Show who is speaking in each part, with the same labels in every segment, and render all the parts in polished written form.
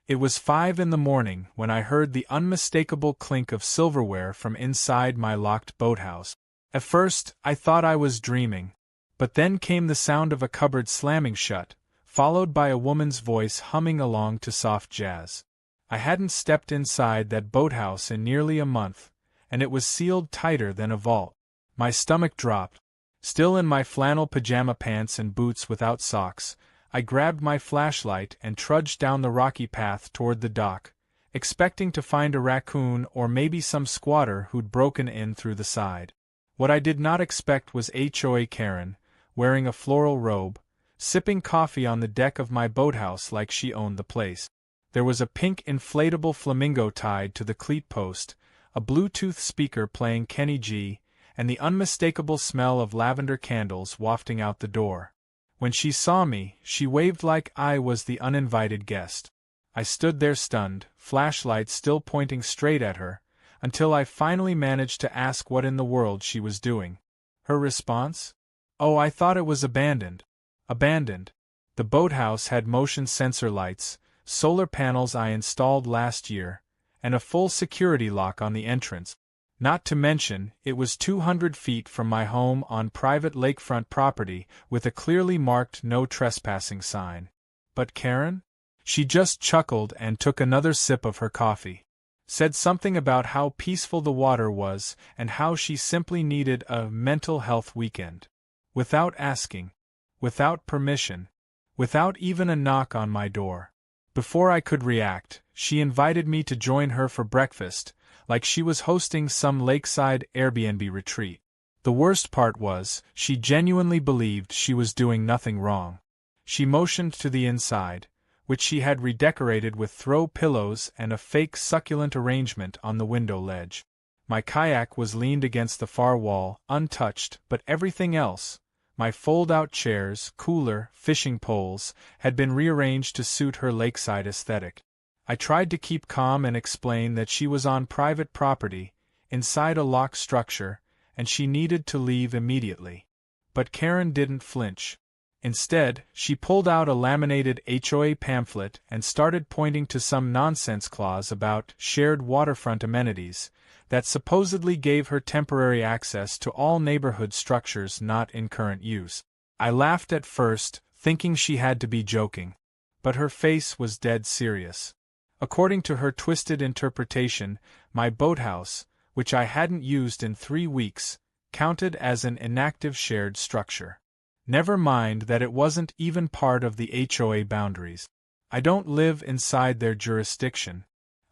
Speaker 1: It was 5 in the morning when I heard the unmistakable clink of silverware from inside my locked boathouse. At first, I thought I was dreaming, but then came the sound of a cupboard slamming shut, followed by a woman's voice humming along to soft jazz. I hadn't stepped inside that boathouse in nearly a month, and it was sealed tighter than a vault. My stomach dropped. Still in my flannel pajama pants and boots without socks, I grabbed my flashlight and trudged down the rocky path toward the dock, expecting to find a raccoon or maybe some squatter who'd broken in through the side. What I did not expect was HOA Karen, wearing a floral robe, sipping coffee on the deck of my boathouse like she owned the place. There was a pink inflatable flamingo tied to the cleat post, a Bluetooth speaker playing Kenny G, and the unmistakable smell of lavender candles wafting out the door. When she saw me, she waved like I was the uninvited guest. I stood there stunned, flashlight still pointing straight at her, until I finally managed to ask what in the world she was doing. Her response? Oh, I thought it was abandoned. Abandoned. The boathouse had motion sensor lights, solar panels I installed last year, and a full security lock on the entrance. Not to mention, it was 200 feet from my home on private lakefront property with a clearly marked no trespassing sign. But Karen? She just chuckled and took another sip of her coffee. Said something about how peaceful the water was and how she simply needed a mental health weekend. Without asking. Without permission. Without even a knock on my door. Before I could react, she invited me to join her for breakfast, like she was hosting some lakeside Airbnb retreat. The worst part was, she genuinely believed she was doing nothing wrong. She motioned to the inside, which she had redecorated with throw pillows and a fake succulent arrangement on the window ledge. My kayak was leaned against the far wall, untouched, but everything else, my fold-out chairs, cooler, fishing poles, had been rearranged to suit her lakeside aesthetic. I tried to keep calm and explain that she was on private property, inside a locked structure, and she needed to leave immediately. But Karen didn't flinch. Instead, she pulled out a laminated HOA pamphlet and started pointing to some nonsense clause about shared waterfront amenities that supposedly gave her temporary access to all neighborhood structures not in current use. I laughed at first, thinking she had to be joking. But her face was dead serious. According to her twisted interpretation, my boathouse, which I hadn't used in 3 weeks, counted as an inactive shared structure. Never mind that it wasn't even part of the HOA boundaries. I don't live inside their jurisdiction.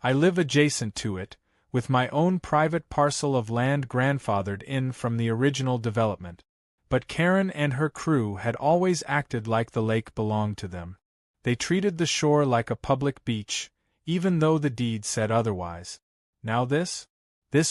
Speaker 1: I live adjacent to it, with my own private parcel of land grandfathered in from the original development. But Karen and her crew had always acted like the lake belonged to them. They treated the shore like a public beach, even though the deed said otherwise. Now this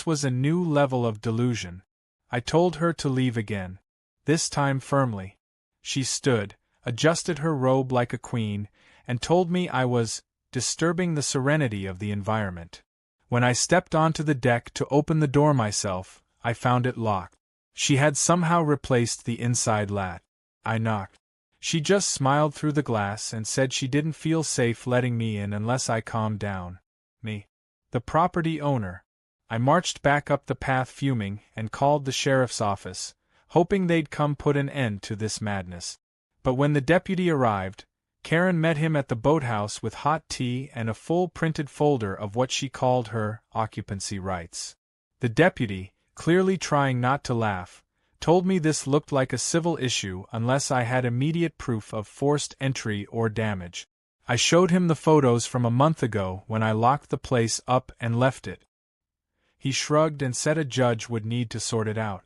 Speaker 1: was a new level of delusion. I told her to leave again. This time firmly. She stood, adjusted her robe like a queen, and told me I was disturbing the serenity of the environment. When I stepped onto the deck to open the door myself, I found it locked. She had somehow replaced the inside latch. I knocked. She just smiled through the glass and said she didn't feel safe letting me in unless I calmed down. Me, the property owner. I marched back up the path fuming and called the sheriff's office, hoping they'd come put an end to this madness. But when the deputy arrived, Karen met him at the boathouse with hot tea and a full printed folder of what she called her occupancy rights. The deputy, clearly trying not to laugh, told me this looked like a civil issue unless I had immediate proof of forced entry or damage. I showed him the photos from a month ago when I locked the place up and left it. He shrugged and said a judge would need to sort it out.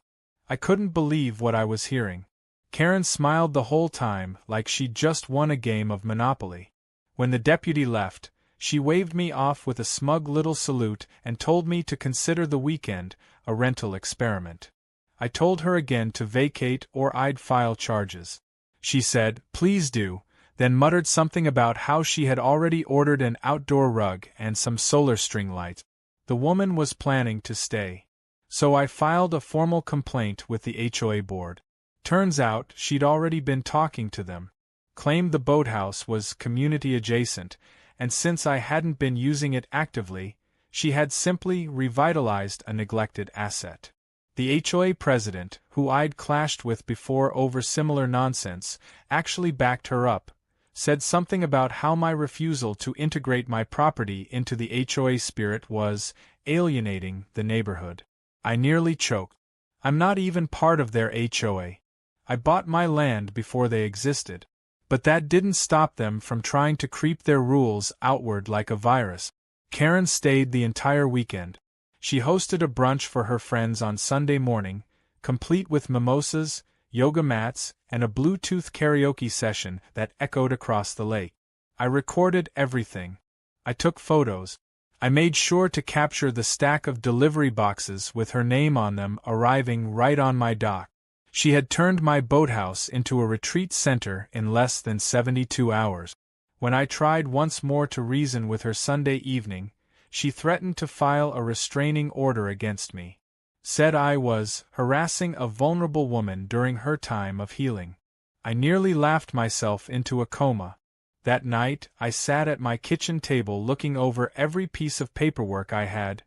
Speaker 1: I couldn't believe what I was hearing. Karen smiled the whole time like she'd just won a game of Monopoly. When the deputy left, she waved me off with a smug little salute and told me to consider the weekend a rental experiment. I told her again to vacate or I'd file charges. She said, "Please do," then muttered something about how she had already ordered an outdoor rug and some solar string lights. The woman was planning to stay. So I filed a formal complaint with the HOA board. Turns out she'd already been talking to them, claimed the boathouse was community adjacent, and since I hadn't been using it actively, she had simply revitalized a neglected asset. The HOA president, who I'd clashed with before over similar nonsense, actually backed her up, said something about how my refusal to integrate my property into the HOA spirit was alienating the neighborhood. I nearly choked. I'm not even part of their HOA. I bought my land before they existed. But that didn't stop them from trying to creep their rules outward like a virus. Karen stayed the entire weekend. She hosted a brunch for her friends on Sunday morning, complete with mimosas, yoga mats, and a Bluetooth karaoke session that echoed across the lake. I recorded everything. I took photos. I made sure to capture the stack of delivery boxes with her name on them arriving right on my dock. She had turned my boathouse into a retreat center in less than 72 hours. When I tried once more to reason with her Sunday evening, she threatened to file a restraining order against me. Said I was harassing a vulnerable woman during her time of healing. I nearly laughed myself into a coma. That night, I sat at my kitchen table looking over every piece of paperwork I had,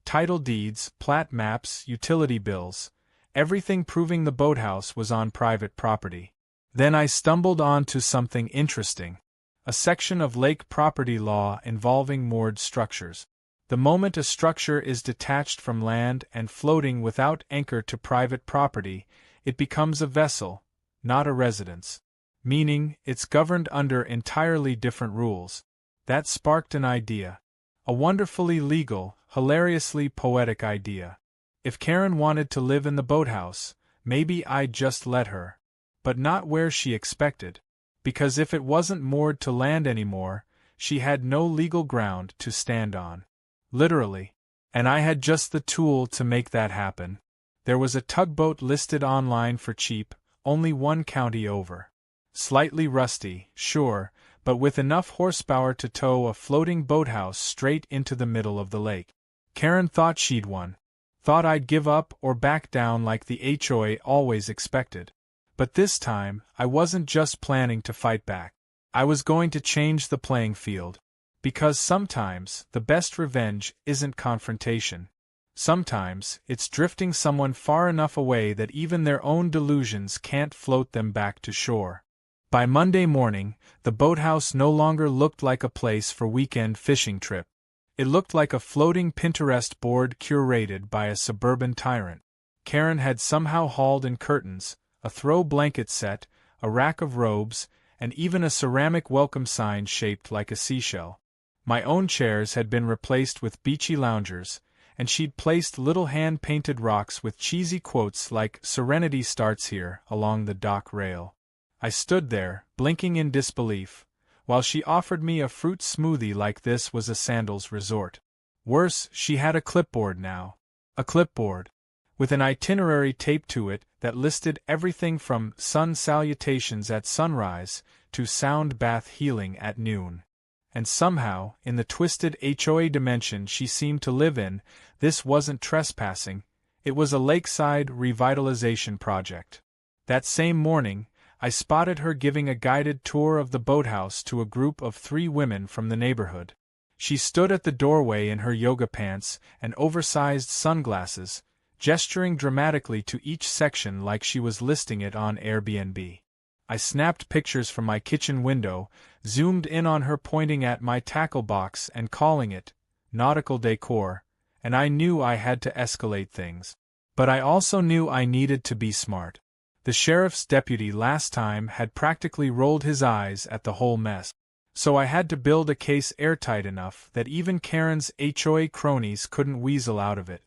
Speaker 1: title deeds, plat maps, utility bills, everything proving the boathouse was on private property. Then I stumbled onto something interesting. A section of lake property law involving moored structures. The moment a structure is detached from land and floating without anchor to private property, it becomes a vessel, not a residence. Meaning, it's governed under entirely different rules. That sparked an idea. A wonderfully legal, hilariously poetic idea. If Karen wanted to live in the boathouse, maybe I'd just let her. But not where she expected. Because if it wasn't moored to land anymore, she had no legal ground to stand on. Literally. And I had just the tool to make that happen. There was a tugboat listed online for cheap, only one county over. Slightly rusty, sure, but with enough horsepower to tow a floating boathouse straight into the middle of the lake. Karen thought she'd won. Thought I'd give up or back down like the HOA always expected. But this time, I wasn't just planning to fight back. I was going to change the playing field. Because sometimes, the best revenge isn't confrontation. Sometimes, it's drifting someone far enough away that even their own delusions can't float them back to shore. By Monday morning, the boathouse no longer looked like a place for weekend fishing trip. It looked like a floating Pinterest board curated by a suburban tyrant. Karen had somehow hauled in curtains, a throw blanket set, a rack of robes, and even a ceramic welcome sign shaped like a seashell. My own chairs had been replaced with beachy loungers, and she'd placed little hand-painted rocks with cheesy quotes like "Serenity starts here" along the dock rail. I stood there, blinking in disbelief, while she offered me a fruit smoothie like this was a sandals resort. Worse, she had a clipboard now. A clipboard. With an itinerary taped to it that listed everything from sun salutations at sunrise to sound bath healing at noon. And somehow, in the twisted HOA dimension she seemed to live in, this wasn't trespassing, it was a lakeside revitalization project. That same morning, I spotted her giving a guided tour of the boathouse to a group of 3 women from the neighborhood. She stood at the doorway in her yoga pants and oversized sunglasses, gesturing dramatically to each section like she was listing it on Airbnb. I snapped pictures from my kitchen window, zoomed in on her pointing at my tackle box and calling it nautical decor, and I knew I had to escalate things. But I also knew I needed to be smart. The sheriff's deputy last time had practically rolled his eyes at the whole mess. So I had to build a case airtight enough that even Karen's HOA cronies couldn't weasel out of it.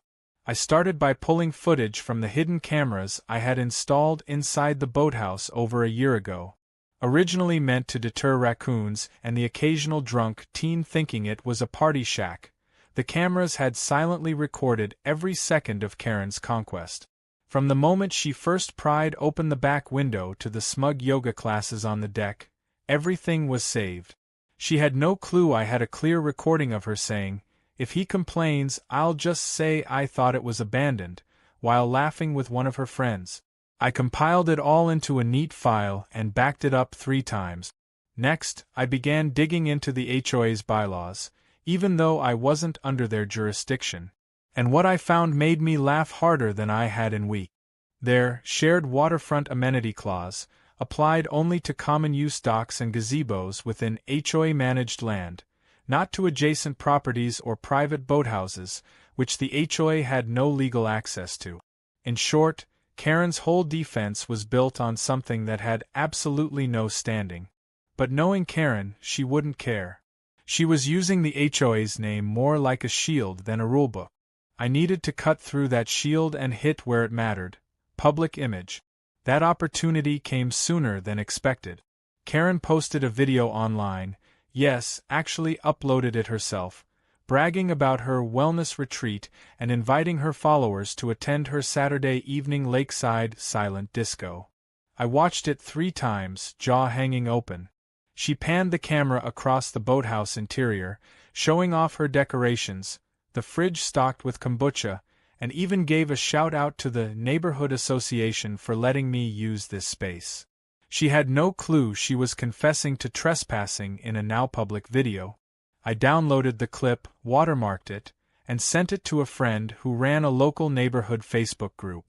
Speaker 1: I started by pulling footage from the hidden cameras I had installed inside the boathouse over a year ago. Originally meant to deter raccoons and the occasional drunk teen thinking it was a party shack, the cameras had silently recorded every second of Karen's conquest. From the moment she first pried open the back window to the smug yoga classes on the deck, everything was saved. She had no clue I had a clear recording of her saying, "If he complains, I'll just say I thought it was abandoned," while laughing with one of her friends. I compiled it all into a neat file and backed it up 3 times. Next, I began digging into the HOA's bylaws, even though I wasn't under their jurisdiction. And what I found made me laugh harder than I had in weeks. Their shared waterfront amenity clause applied only to common-use docks and gazebos within HOA-managed land, not to adjacent properties or private boathouses, which the HOA had no legal access to. In short, Karen's whole defense was built on something that had absolutely no standing. But knowing Karen, she wouldn't care. She was using the HOA's name more like a shield than a rulebook. I needed to cut through that shield and hit where it mattered: public image. That opportunity came sooner than expected. Karen posted a video online, yes, actually uploaded it herself, bragging about her wellness retreat and inviting her followers to attend her Saturday evening lakeside silent disco. I watched it 3 times, jaw hanging open. She panned the camera across the boathouse interior, showing off her decorations, the fridge stocked with kombucha, and even gave a shout-out to the neighborhood association for letting me use this space. She had no clue she was confessing to trespassing in a now-public video. I downloaded the clip, watermarked it, and sent it to a friend who ran a local neighborhood Facebook group.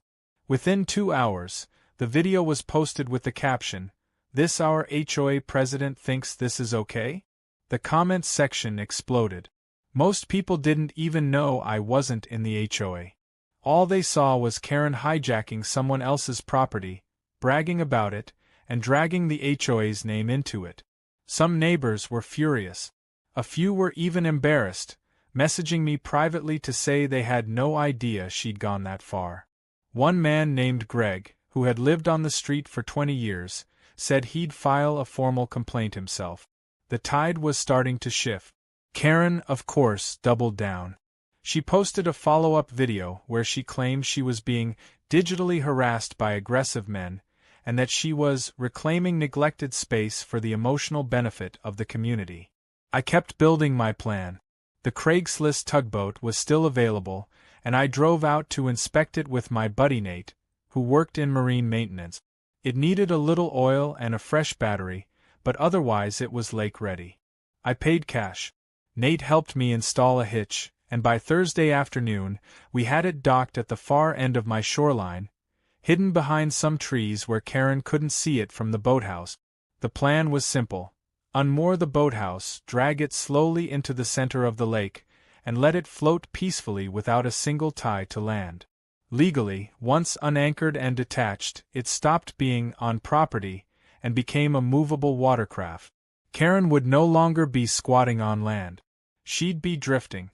Speaker 1: Within 2 hours, the video was posted with the caption, "This our HOA president thinks this is okay?" The comments section exploded. Most people didn't even know I wasn't in the HOA. All they saw was Karen hijacking someone else's property, bragging about it, and dragging the HOA's name into it. Some neighbors were furious. A few were even embarrassed, messaging me privately to say they had no idea she'd gone that far. One man named Greg, who had lived on the street for 20 years, said he'd file a formal complaint himself. The tide was starting to shift. Karen, of course, doubled down. She posted a follow-up video where she claimed she was being digitally harassed by aggressive men, and that she was reclaiming neglected space for the emotional benefit of the community. I kept building my plan. The Craigslist tugboat was still available, and I drove out to inspect it with my buddy Nate, who worked in marine maintenance. It needed a little oil and a fresh battery, but otherwise it was lake-ready. I paid cash. Nate helped me install a hitch, and by Thursday afternoon, we had it docked at the far end of my shoreline, hidden behind some trees where Karen couldn't see it from the boathouse. The plan was simple: unmoor the boathouse, drag it slowly into the center of the lake, and let it float peacefully without a single tie to land. Legally, once unanchored and detached, it stopped being on property and became a movable watercraft. Karen would no longer be squatting on land. She'd be drifting.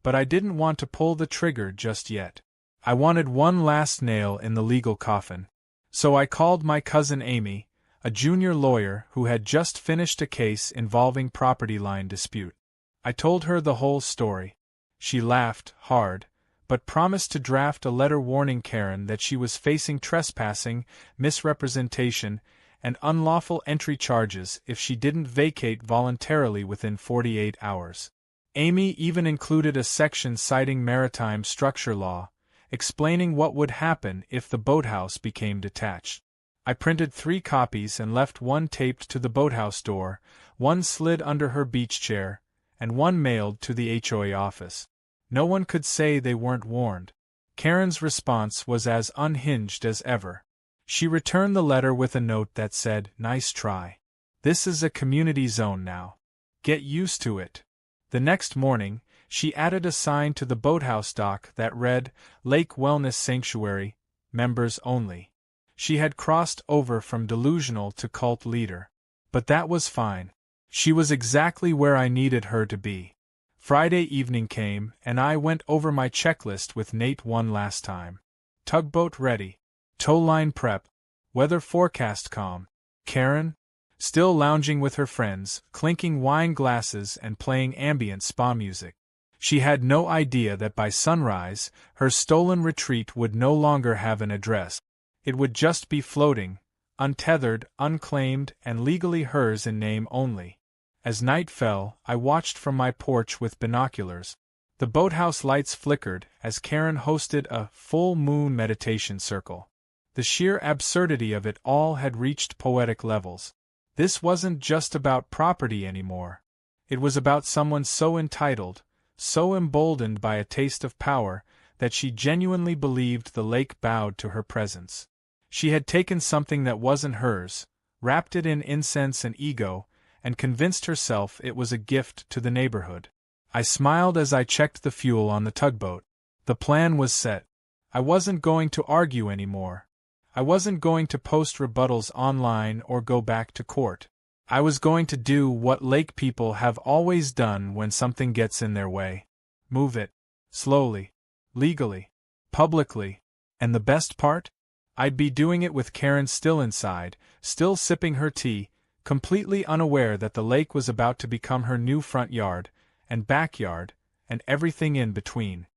Speaker 1: But I didn't want to pull the trigger just yet. I wanted one last nail in the legal coffin. So I called my cousin Amy, a junior lawyer who had just finished a case involving property line dispute. I told her the whole story. She laughed hard, but promised to draft a letter warning Karen that she was facing trespassing, misrepresentation, and unlawful entry charges if she didn't vacate voluntarily within 48 hours. Amy even included a section citing maritime structure law, explaining what would happen if the boathouse became detached. I printed 3 copies and left one taped to the boathouse door, one slid under her beach chair, and one mailed to the HOA office. No one could say they weren't warned. Karen's response was as unhinged as ever. She returned the letter with a note that said, "Nice try. This is a community zone now. Get used to it." The next morning, she added a sign to the boathouse dock that read, "Lake Wellness Sanctuary, members only." She had crossed over from delusional to cult leader. But that was fine. She was exactly where I needed her to be. Friday evening came, and I went over my checklist with Nate one last time. Tugboat ready. Towline prep. Weather forecast calm. Karen? Still lounging with her friends, clinking wine glasses and playing ambient spa music. She had no idea that by sunrise, her stolen retreat would no longer have an address. It would just be floating, untethered, unclaimed, and legally hers in name only. As night fell, I watched from my porch with binoculars. The boathouse lights flickered as Karen hosted a full moon meditation circle. The sheer absurdity of it all had reached poetic levels. This wasn't just about property anymore. It was about someone so entitled, so emboldened by a taste of power, that she genuinely believed the lake bowed to her presence. She had taken something that wasn't hers, wrapped it in incense and ego, and convinced herself it was a gift to the neighborhood. I smiled as I checked the fuel on the tugboat. The plan was set. I wasn't going to argue anymore. I wasn't going to post rebuttals online or go back to court. I was going to do what lake people have always done when something gets in their way. Move it. Slowly. Legally. Publicly. And the best part? I'd be doing it with Karen still inside, still sipping her tea, completely unaware that the lake was about to become her new front yard, and backyard, and everything in between.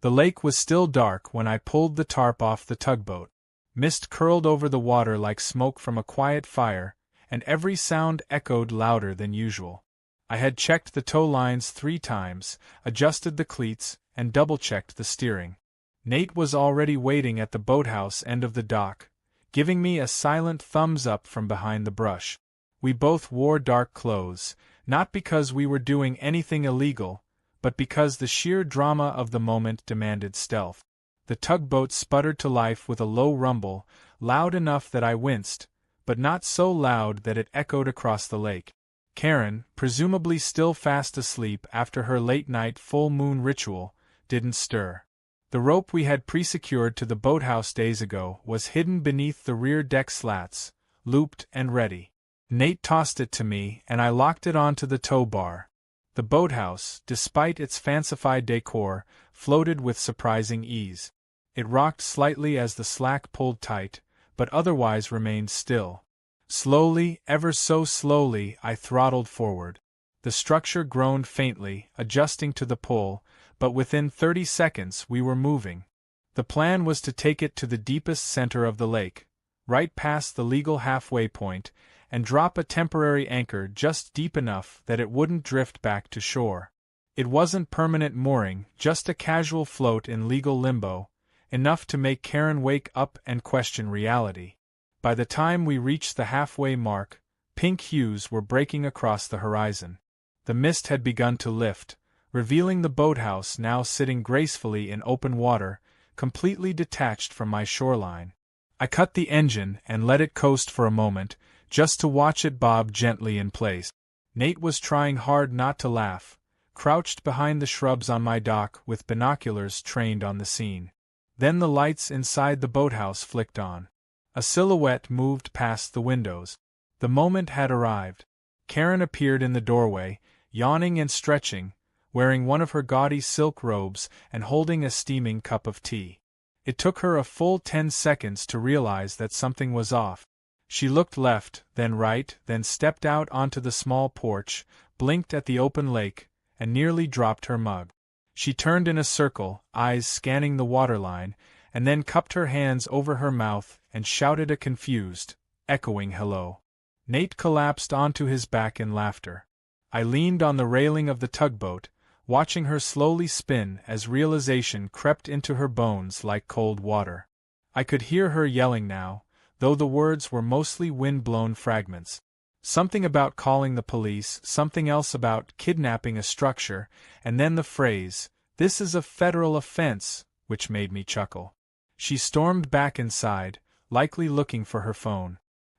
Speaker 1: The lake was still dark when I pulled the tarp off the tugboat. Mist curled over the water like smoke from a quiet fire, and every sound echoed louder than usual. I had checked the tow lines 3 times, adjusted the cleats, and double-checked the steering. Nate was already waiting at the boathouse end of the dock, giving me a silent thumbs-up from behind the brush. We both wore dark clothes, not because we were doing anything illegal, but because the sheer drama of the moment demanded stealth. The tugboat sputtered to life with a low rumble, loud enough that I winced, but not so loud that it echoed across the lake. Karen, presumably still fast asleep after her late-night full-moon ritual, didn't stir. The rope we had pre-secured to the boathouse days ago was hidden beneath the rear deck slats, looped and ready. Nate tossed it to me and I locked it onto the tow bar. The boathouse, despite its fancified decor, floated with surprising ease. It rocked slightly as the slack pulled tight, but otherwise remained still. Slowly, ever so slowly, I throttled forward. The structure groaned faintly, adjusting to the pull, but within 30 seconds we were moving. The plan was to take it to the deepest center of the lake, right past the legal halfway point, and drop a temporary anchor just deep enough that it wouldn't drift back to shore. It wasn't permanent mooring, just a casual float in legal limbo, enough to make Karen wake up and question reality. By the time we reached the halfway mark, pink hues were breaking across the horizon. The mist had begun to lift, revealing the boathouse now sitting gracefully in open water, completely detached from my shoreline. I cut the engine and let it coast for a moment, just to watch it bob gently in place. Nate was trying hard not to laugh, crouched behind the shrubs on my dock with binoculars trained on the scene. Then the lights inside the boathouse flicked on. A silhouette moved past the windows. The moment had arrived. Karen appeared in the doorway, yawning and stretching, wearing one of her gaudy silk robes and holding a steaming cup of tea. It took her a full 10 seconds to realize that something was off. She looked left, then right, then stepped out onto the small porch, blinked at the open lake, and nearly dropped her mug. She turned in a circle, eyes scanning the waterline, and then cupped her hands over her mouth and shouted a confused, echoing hello. Nate collapsed onto his back in laughter. I leaned on the railing of the tugboat, watching her slowly spin as realization crept into her bones like cold water. I could hear her yelling now, though the words were mostly wind-blown fragments. Something about calling the police, something else about kidnapping a structure, and then the phrase, "This is a federal offense," which made me chuckle. She stormed back inside, likely looking for her phone.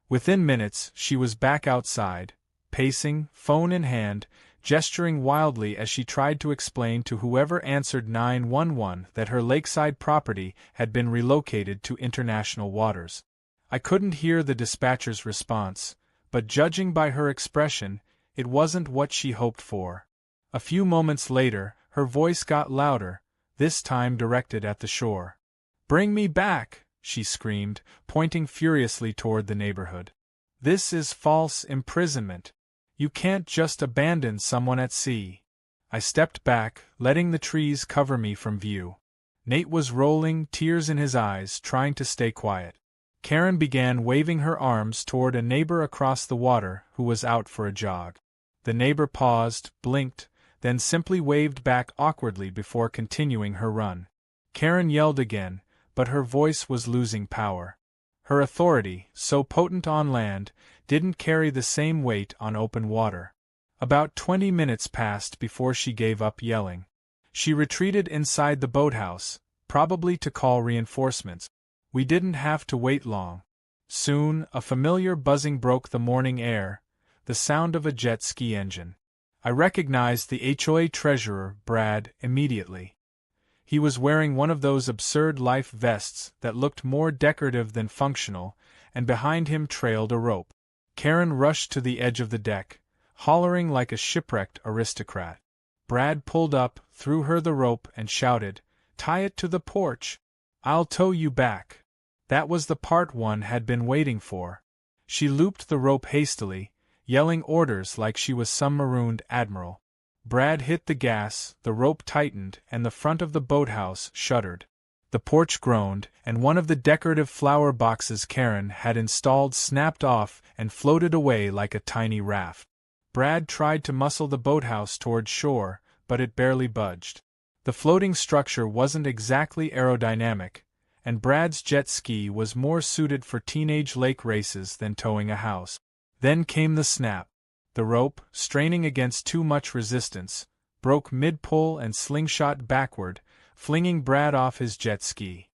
Speaker 1: Within minutes, she was back outside, pacing, phone in hand, gesturing wildly as she tried to explain to whoever answered 911 that her lakeside property had been relocated to international waters. I couldn't hear the dispatcher's response, but judging by her expression, it wasn't what she hoped for. A few moments later, her voice got louder, this time directed at the shore. "Bring me back!" she screamed, pointing furiously toward the neighborhood. "This is false imprisonment. You can't just abandon someone at sea." I stepped back, letting the trees cover me from view. Nate was rolling, tears in his eyes, trying to stay quiet. Karen began waving her arms toward a neighbor across the water who was out for a jog. The neighbor paused, blinked, then simply waved back awkwardly before continuing her run. Karen yelled again, but her voice was losing power. Her authority, so potent on land, didn't carry the same weight on open water. About 20 minutes passed before she gave up yelling. She retreated inside the boathouse, probably to call reinforcements. We didn't have to wait long. Soon, a familiar buzzing broke the morning air, the sound of a jet ski engine. I recognized the HOA treasurer, Brad, immediately. He was wearing one of those absurd life vests that looked more decorative than functional, and behind him trailed a rope. Karen rushed to the edge of the deck, hollering like a shipwrecked aristocrat. Brad pulled up, threw her the rope, and shouted, "Tie it to the porch. I'll tow you back." That was the part one had been waiting for. She looped the rope hastily, yelling orders like she was some marooned admiral. Brad hit the gas, the rope tightened, and the front of the boathouse shuddered. The porch groaned, and one of the decorative flower boxes Karen had installed snapped off and floated away like a tiny raft. Brad tried to muscle the boathouse toward shore, but it barely budged. The floating structure wasn't exactly aerodynamic, and Brad's jet ski was more suited for teenage lake races than towing a house. Then came the snap. The rope, straining against too much resistance, broke mid-pull and slingshot backward, flinging Brad off his jet ski.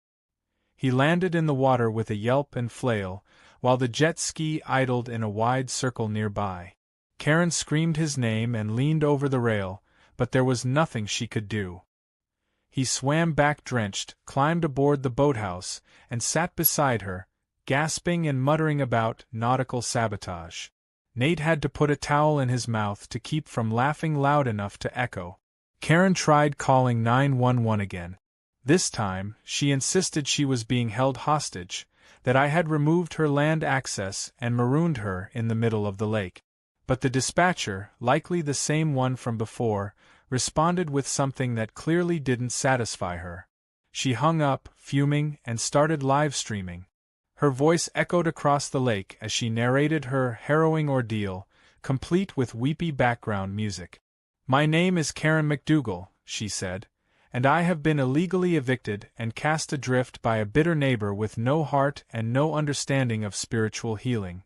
Speaker 1: He landed in the water with a yelp and flail, while the jet ski idled in a wide circle nearby. Karen screamed his name and leaned over the rail, but there was nothing she could do. He swam back drenched, climbed aboard the boathouse, and sat beside her, gasping and muttering about nautical sabotage. Nate had to put a towel in his mouth to keep from laughing loud enough to echo. Karen tried calling 911 again. This time, she insisted she was being held hostage, that I had removed her land access and marooned her in the middle of the lake. But the dispatcher, likely the same one from before, responded with something that clearly didn't satisfy her. She hung up, fuming, and started live streaming. Her voice echoed across the lake as she narrated her harrowing ordeal, complete with weepy background music. "My name is Karen McDougal," she said, "and I have been illegally evicted and cast adrift by a bitter neighbor with no heart and no understanding of spiritual healing.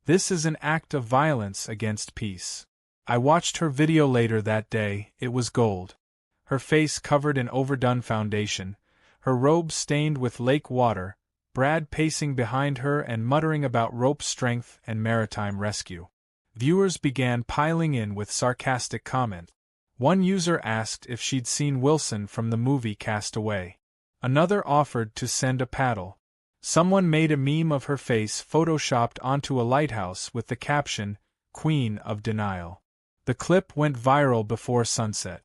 Speaker 1: This is an act of violence against peace." I watched her video later that day. It was gold. Her face covered in overdone foundation, her robe stained with lake water, Brad pacing behind her and muttering about rope strength and maritime rescue. Viewers began piling in with sarcastic comments. One user asked if she'd seen Wilson from the movie Cast Away. Another offered to send a paddle. Someone made a meme of her face photoshopped onto a lighthouse with the caption, "Queen of Denial." The clip went viral before sunset.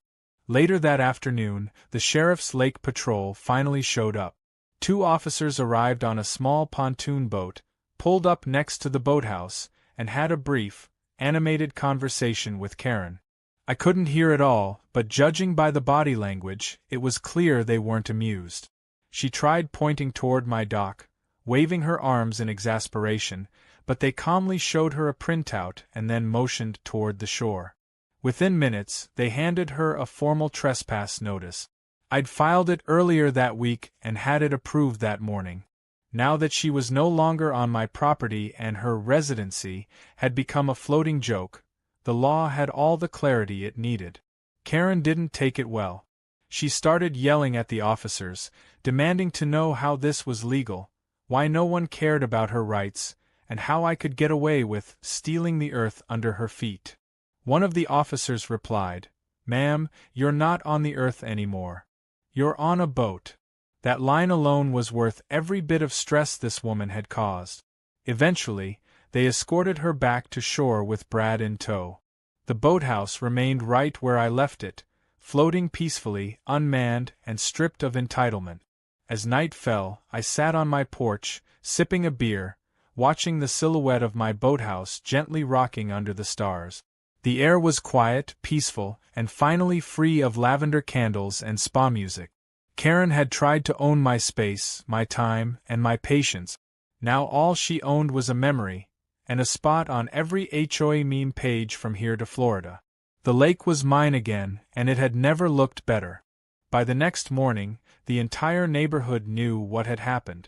Speaker 1: Later that afternoon, the sheriff's lake patrol finally showed up. 2 officers arrived on a small pontoon boat, pulled up next to the boathouse, and had a brief, animated conversation with Karen. I couldn't hear it all, but judging by the body language, it was clear they weren't amused. She tried pointing toward my dock, waving her arms in exasperation, but they calmly showed her a printout and then motioned toward the shore. Within minutes, they handed her a formal trespass notice. I'd filed it earlier that week and had it approved that morning. Now that she was no longer on my property and her residency had become a floating joke, the law had all the clarity it needed. Karen didn't take it well. She started yelling at the officers, demanding to know how this was legal, why no one cared about her rights, and how I could get away with stealing the earth under her feet. One of the officers replied, "Ma'am, you're not on the earth anymore. You're on a boat." That line alone was worth every bit of stress this woman had caused. Eventually, they escorted her back to shore with Brad in tow. The boathouse remained right where I left it, floating peacefully, unmanned, and stripped of entitlement. As night fell, I sat on my porch, sipping a beer, watching the silhouette of my boathouse gently rocking under the stars. The air was quiet, peaceful, and finally free of lavender candles and spa music. Karen had tried to own my space, my time, and my patience. Now all she owned was a memory, and a spot on every HOA meme page from here to Florida. The lake was mine again, and it had never looked better. By the next morning, the entire neighborhood knew what had happened.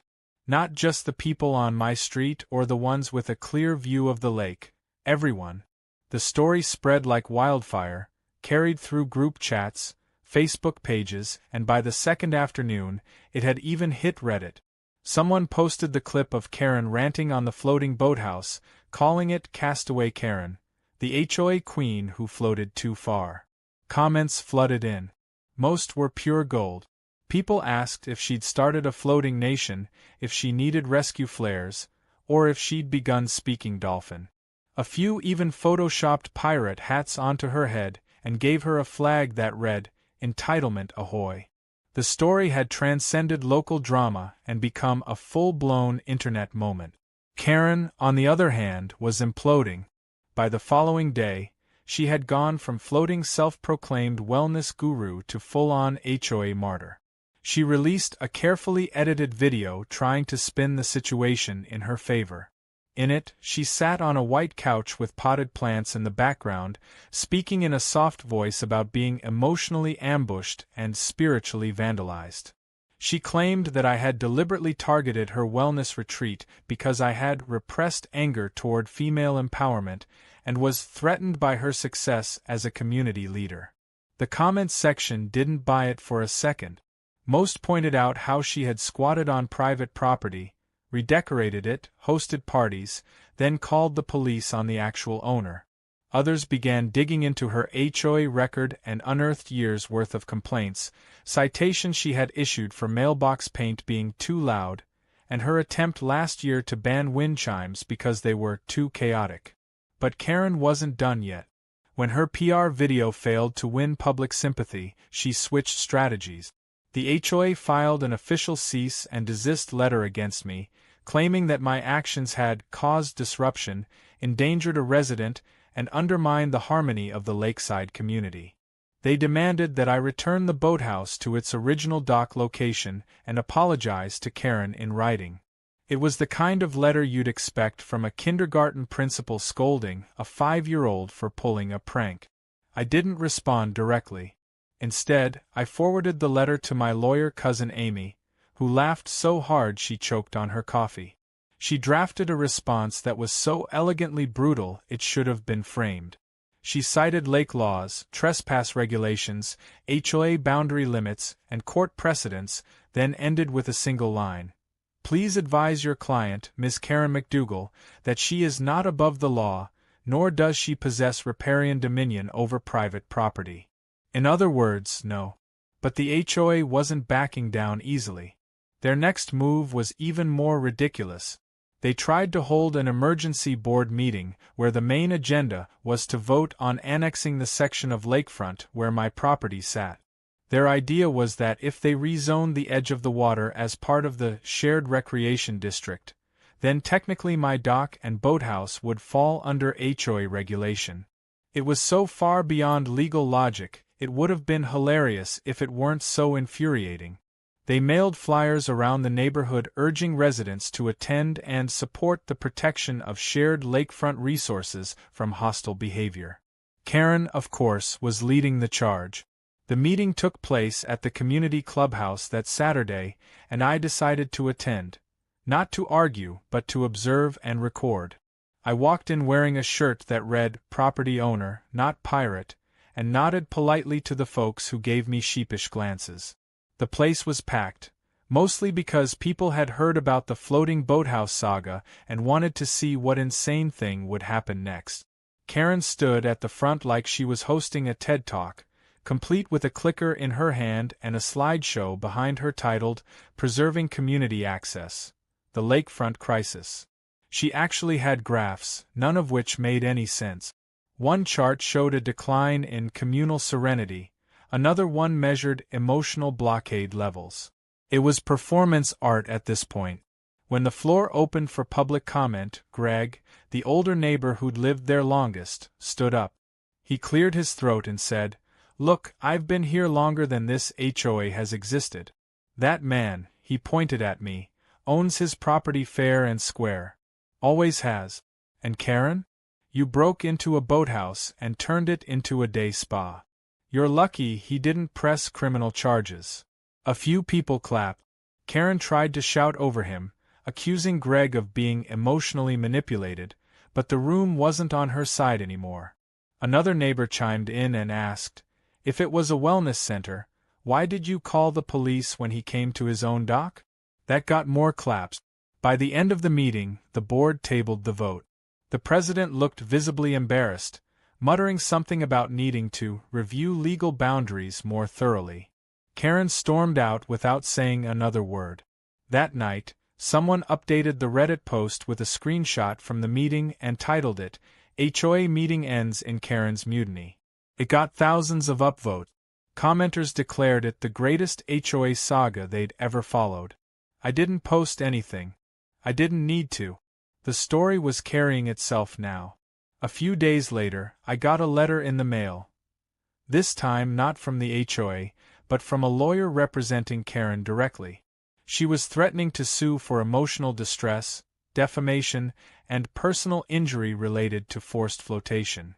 Speaker 1: Not just the people on my street or the ones with a clear view of the lake, everyone. The story spread like wildfire, carried through group chats, Facebook pages, and by the second afternoon, it had even hit Reddit. Someone posted the clip of Karen ranting on the floating boathouse, calling it Castaway Karen, the HOA queen who floated too far. Comments flooded in. Most were pure gold. People asked if she'd started a floating nation, if she needed rescue flares, or if she'd begun speaking dolphin. A few even photoshopped pirate hats onto her head and gave her a flag that read, "Entitlement Ahoy." The story had transcended local drama and become a full-blown internet moment. Karen, on the other hand, was imploding. By the following day, she had gone from floating self-proclaimed wellness guru to full-on HOA martyr. She released a carefully edited video trying to spin the situation in her favor. In it, she sat on a white couch with potted plants in the background, speaking in a soft voice about being emotionally ambushed and spiritually vandalized. She claimed that I had deliberately targeted her wellness retreat because I had repressed anger toward female empowerment and was threatened by her success as a community leader. The comments section didn't buy it for a second. Most pointed out how she had squatted on private property, redecorated it, hosted parties, then called the police on the actual owner. Others began digging into her HOA record and unearthed years' worth of complaints, citations she had issued for mailbox paint being too loud, and her attempt last year to ban wind chimes because they were too chaotic. But Karen wasn't done yet. When her PR video failed to win public sympathy, she switched strategies. The HOA filed an official cease and desist letter against me, claiming that my actions had caused disruption, endangered a resident, and undermined the harmony of the lakeside community. They demanded that I return the boathouse to its original dock location and apologize to Karen in writing. It was the kind of letter you'd expect from a kindergarten principal scolding a 5-year-old for pulling a prank. I didn't respond directly. Instead, I forwarded the letter to my lawyer cousin Amy, who laughed so hard she choked on her coffee. She drafted a response that was so elegantly brutal it should have been framed. She cited lake laws, trespass regulations, HOA boundary limits, and court precedents, then ended with a single line. Please advise your client, Ms. Karen McDougall, that she is not above the law, nor does she possess riparian dominion over private property. In other words, no. But the HOA wasn't backing down easily. Their next move was even more ridiculous. They tried to hold an emergency board meeting where the main agenda was to vote on annexing the section of lakefront where my property sat. Their idea was that if they rezoned the edge of the water as part of the shared recreation district, then technically my dock and boathouse would fall under HOA regulation. It was so far beyond legal logic, it would have been hilarious if it weren't so infuriating. They mailed flyers around the neighborhood urging residents to attend and support the protection of shared lakefront resources from hostile behavior. Karen, of course, was leading the charge. The meeting took place at the community clubhouse that Saturday, and I decided to attend. Not to argue, but to observe and record. I walked in wearing a shirt that read, "Property owner, not pirate," and nodded politely to the folks who gave me sheepish glances. The place was packed, mostly because people had heard about the floating boathouse saga and wanted to see what insane thing would happen next. Karen stood at the front like she was hosting a TED Talk, complete with a clicker in her hand and a slideshow behind her titled, "Preserving Community Access: The Lakefront Crisis." She actually had graphs, none of which made any sense. One chart showed a decline in communal serenity, another one measured emotional blockade levels. It was performance art at this point. When the floor opened for public comment, Greg, the older neighbor who'd lived there longest, stood up. He cleared his throat and said, "Look, I've been here longer than this HOA has existed. That man," he pointed at me, "owns his property fair and square. Always has. And Karen? You broke into a boathouse and turned it into a day spa. You're lucky he didn't press criminal charges." A few people clapped. Karen tried to shout over him, accusing Greg of being emotionally manipulated, but the room wasn't on her side anymore. Another neighbor chimed in and asked, "If it was a wellness center, why did you call the police when he came to his own dock?" That got more claps. By the end of the meeting, the board tabled the vote. The president looked visibly embarrassed, muttering something about needing to review legal boundaries more thoroughly. Karen stormed out without saying another word. That night, someone updated the Reddit post with a screenshot from the meeting and titled it, "HOA Meeting Ends in Karen's Mutiny." It got thousands of upvotes. Commenters declared it the greatest HOA saga they'd ever followed. I didn't post anything. I didn't need to. The story was carrying itself now. A few days later, I got a letter in the mail. This time not from the HOA, but from a lawyer representing Karen directly. She was threatening to sue for emotional distress, defamation, and personal injury related to forced flotation.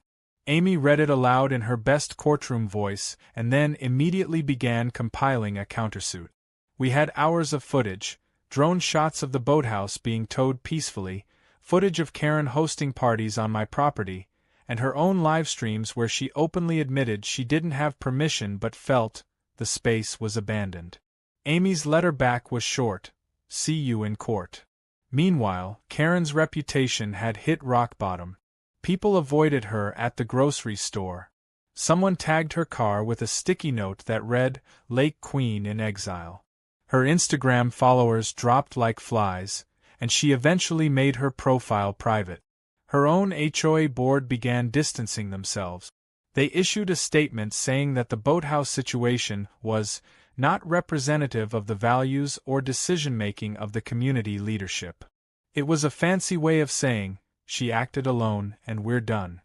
Speaker 1: Amy read it aloud in her best courtroom voice and then immediately began compiling a countersuit. We had hours of footage, drone shots of the boathouse being towed peacefully, footage of Karen hosting parties on my property, and her own live streams where she openly admitted she didn't have permission but felt the space was abandoned. Amy's letter back was short, "See you in court." Meanwhile, Karen's reputation had hit rock bottom. People avoided her at the grocery store. Someone tagged her car with a sticky note that read, "Lake Queen in exile." Her Instagram followers dropped like flies, and she eventually made her profile private. Her own HOA board began distancing themselves. They issued a statement saying that the boathouse situation was not representative of the values or decision-making of the community leadership. It was a fancy way of saying, "She acted alone and we're done."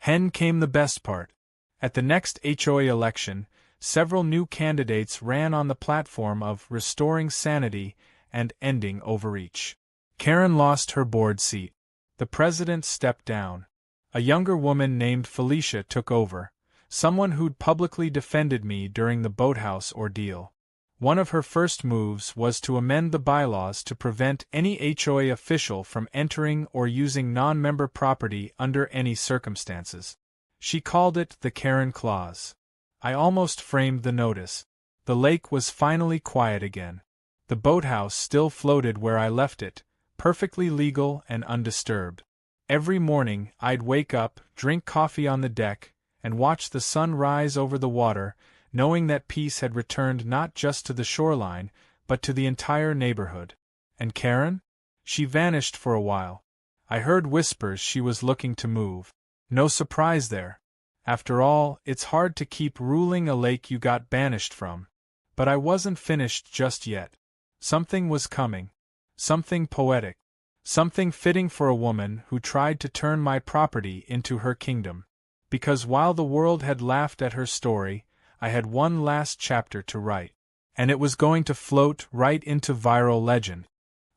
Speaker 1: Hen came the best part. At the next HOA election, several new candidates ran on the platform of restoring sanity and ending overreach. Karen lost her board seat. The president stepped down. A younger woman named Felicia took over, someone who'd publicly defended me during the boathouse ordeal. One of her first moves was to amend the bylaws to prevent any HOA official from entering or using non-member property under any circumstances. She called it the Karen Clause. I almost framed the notice. The lake was finally quiet again. The boathouse still floated where I left it, perfectly legal and undisturbed. Every morning, I'd wake up, drink coffee on the deck, and watch the sun rise over the water, knowing that peace had returned not just to the shoreline, but to the entire neighborhood. And Karen? She vanished for a while. I heard whispers she was looking to move. No surprise there. After all, it's hard to keep ruling a lake you got banished from. But I wasn't finished just yet. Something was coming. Something poetic. Something fitting for a woman who tried to turn my property into her kingdom. Because while the world had laughed at her story, I had one last chapter to write. And it was going to float right into viral legend.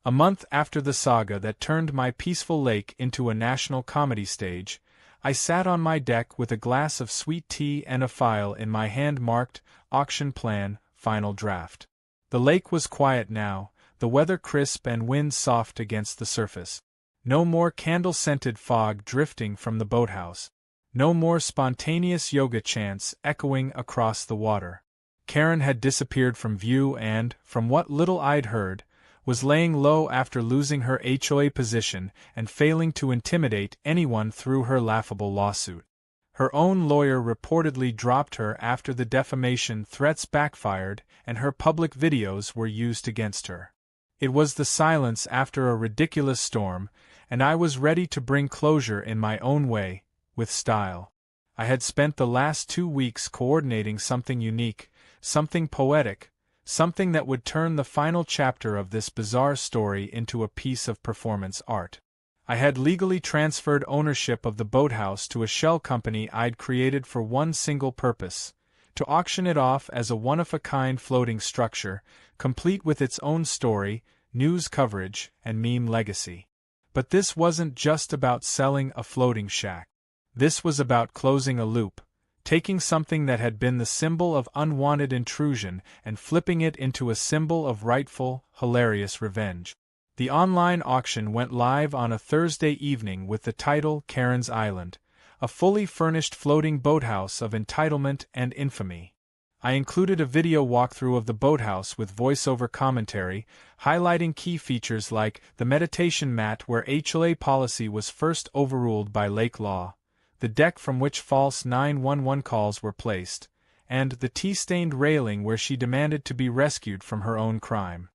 Speaker 1: A month after the saga that turned my peaceful lake into a national comedy stage, I sat on my deck with a glass of sweet tea and a file in my hand marked, "Auction Plan, Final Draft." The lake was quiet now, the weather crisp and wind soft against the surface. No more candle-scented fog drifting from the boathouse. No more spontaneous yoga chants echoing across the water. Karen had disappeared from view and, from what little I'd heard, was laying low after losing her HOA position and failing to intimidate anyone through her laughable lawsuit. Her own lawyer reportedly dropped her after the defamation threats backfired and her public videos were used against her. It was the silence after a ridiculous storm, and I was ready to bring closure in my own way, with style. I had spent the last 2 weeks coordinating something unique, something poetic, something that would turn the final chapter of this bizarre story into a piece of performance art. I had legally transferred ownership of the boathouse to a shell company I'd created for one single purpose: to auction it off as a one-of-a-kind floating structure, complete with its own story, news coverage, and meme legacy. But this wasn't just about selling a floating shack. This was about closing a loop, taking something that had been the symbol of unwanted intrusion and flipping it into a symbol of rightful, hilarious revenge. The online auction went live on a Thursday evening with the title Karen's Island, a fully furnished floating boathouse of entitlement and infamy. I included a video walkthrough of the boathouse with voiceover commentary, highlighting key features like the meditation mat where HOA policy was first overruled by lake law, the deck from which false 911 calls were placed, and the tea-stained railing where she demanded to be rescued from her own crime.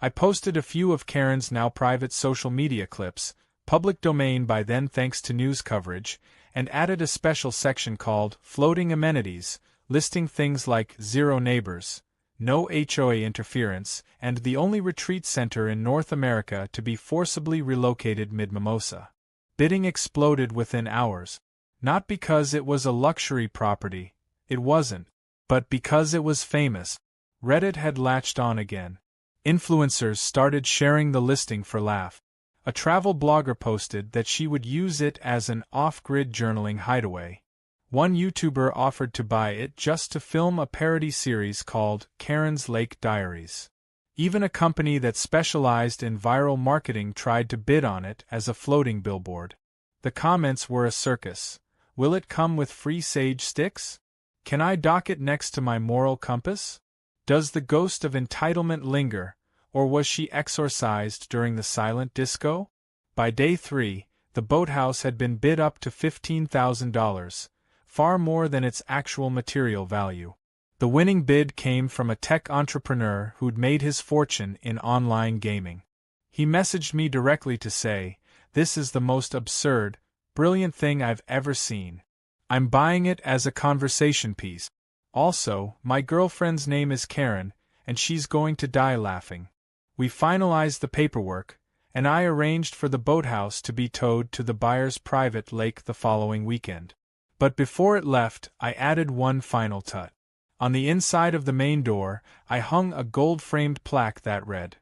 Speaker 1: I posted a few of Karen's now private social media clips, public domain by then thanks to news coverage, and added a special section called Floating Amenities, listing things like 0 neighbors, no HOA interference, and the only retreat center in North America to be forcibly relocated mid-Mimosa. Bidding exploded within hours. Not because it was a luxury property, it wasn't, but because it was famous. Reddit had latched on again. Influencers started sharing the listing for laugh. A travel blogger posted that she would use it as an off-grid journaling hideaway. One YouTuber offered to buy it just to film a parody series called Karen's Lake Diaries. Even a company that specialized in viral marketing tried to bid on it as a floating billboard. The comments were a circus. Will it come with free sage sticks? Can I dock it next to my moral compass? Does the ghost of entitlement linger, or was she exorcised during the silent disco? By day 3, the boathouse had been bid up to $15,000, far more than its actual material value. The winning bid came from a tech entrepreneur who'd made his fortune in online gaming. He messaged me directly to say, "This is the most absurd, brilliant thing I've ever seen. I'm buying it as a conversation piece. Also, my girlfriend's name is Karen, and she's going to die laughing." We finalized the paperwork, and I arranged for the boathouse to be towed to the buyer's private lake the following weekend. But before it left, I added one final touch. On the inside of the main door, I hung a gold-framed plaque that read,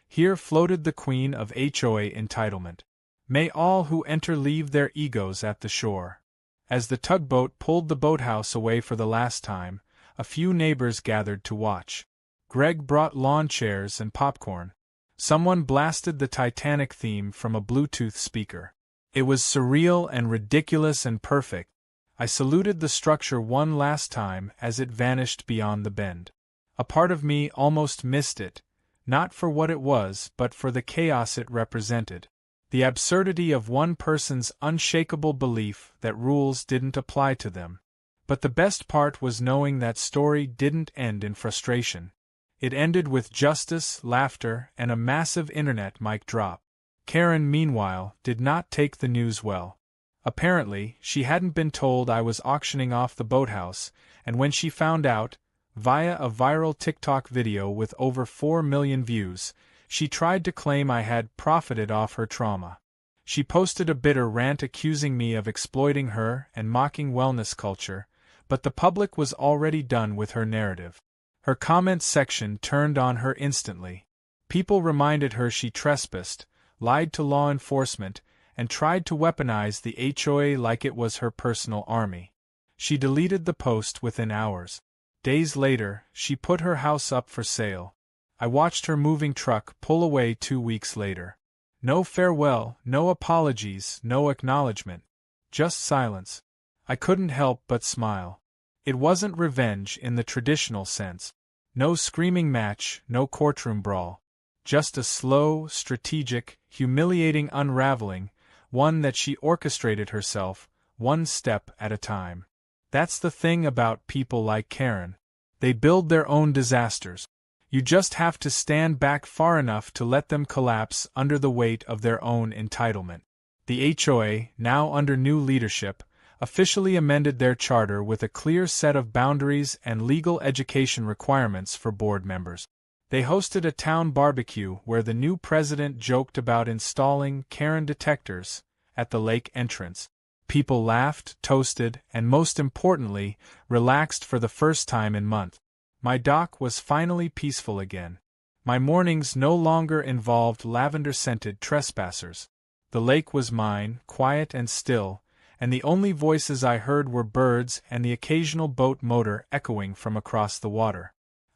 Speaker 1: "Here floated the Queen of HOA Entitlement. May all who enter leave their egos at the shore." As the tugboat pulled the boathouse away for the last time, a few neighbors gathered to watch. Greg brought lawn chairs and popcorn. Someone blasted the Titanic theme from a Bluetooth speaker. It was surreal and ridiculous and perfect. I saluted the structure one last time as it vanished beyond the bend. A part of me almost missed it, not for what it was but for the chaos it represented. The absurdity of one person's unshakable belief that rules didn't apply to them. But the best part was knowing that story didn't end in frustration. It ended with justice, laughter, and a massive internet mic drop. Karen, meanwhile, did not take the news well. Apparently, she hadn't been told I was auctioning off the boathouse, and when she found out, via a viral TikTok video with over 4 million views, she tried to claim I had profited off her trauma. She posted a bitter rant accusing me of exploiting her and mocking wellness culture, but the public was already done with her narrative. Her comment section turned on her instantly. People reminded her she trespassed, lied to law enforcement, and tried to weaponize the HOA like it was her personal army. She deleted the post within hours. Days later, she put her house up for sale. I watched her moving truck pull away 2 weeks later. No farewell, no apologies, no acknowledgement. Just silence. I couldn't help but smile. It wasn't revenge in the traditional sense. No screaming match, no courtroom brawl. Just a slow, strategic, humiliating unraveling, one that she orchestrated herself, one step at a time. That's the thing about people like Karen. They build their own disasters. You just have to stand back far enough to let them collapse under the weight of their own entitlement. The HOA, now under new leadership, officially amended their charter with a clear set of boundaries and legal education requirements for board members. They hosted a town barbecue where the new president joked about installing Karen detectors at the lake entrance. People laughed, toasted, and most importantly, relaxed for the first time in months. My dock was finally peaceful again. My mornings no longer involved lavender-scented trespassers. The lake was mine, quiet and still, and the only voices I heard were birds and the occasional boat motor echoing from across the water.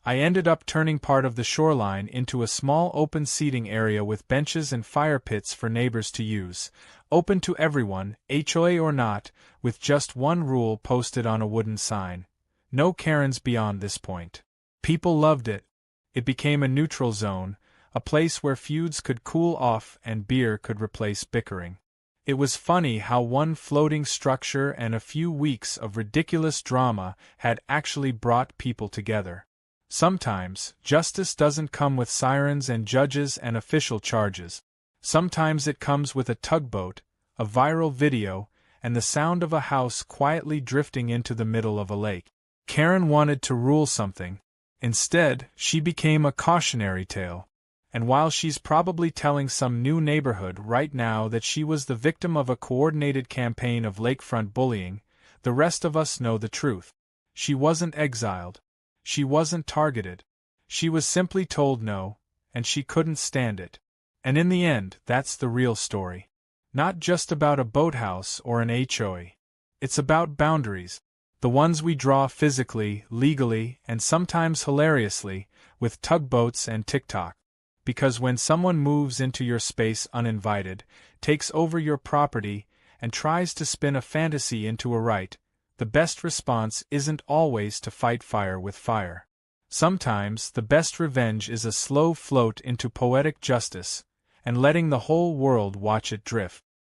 Speaker 1: I ended up turning part of the shoreline into a small open seating area with benches and fire pits for neighbors to use, open to everyone, HOA or not, with just one rule posted on a wooden sign: no Karens beyond this point. People loved it. It became a neutral zone, a place where feuds could cool off and beer could replace bickering. It was funny how one floating structure and a few weeks of ridiculous drama had actually brought people together. Sometimes, justice doesn't come with sirens and judges and official charges. Sometimes it comes with a tugboat, a viral video, and the sound of a house quietly drifting into the middle of a lake. Karen wanted to rule something. Instead, she became a cautionary tale. And while she's probably telling some new neighborhood right now that she was the victim of a coordinated campaign of lakefront bullying, the rest of us know the truth. She wasn't exiled. She wasn't targeted. She was simply told no, and she couldn't stand it. And in the end, that's the real story. Not just about a boathouse or an HOA. It's about boundaries. The ones we draw physically, legally, and sometimes hilariously, with tugboats and TikTok. Because when someone moves into your space uninvited, takes over your property, and tries to spin a fantasy into a right, the best response isn't always to fight fire with fire. Sometimes the best revenge is a slow float into poetic justice, and letting the whole world watch it drift.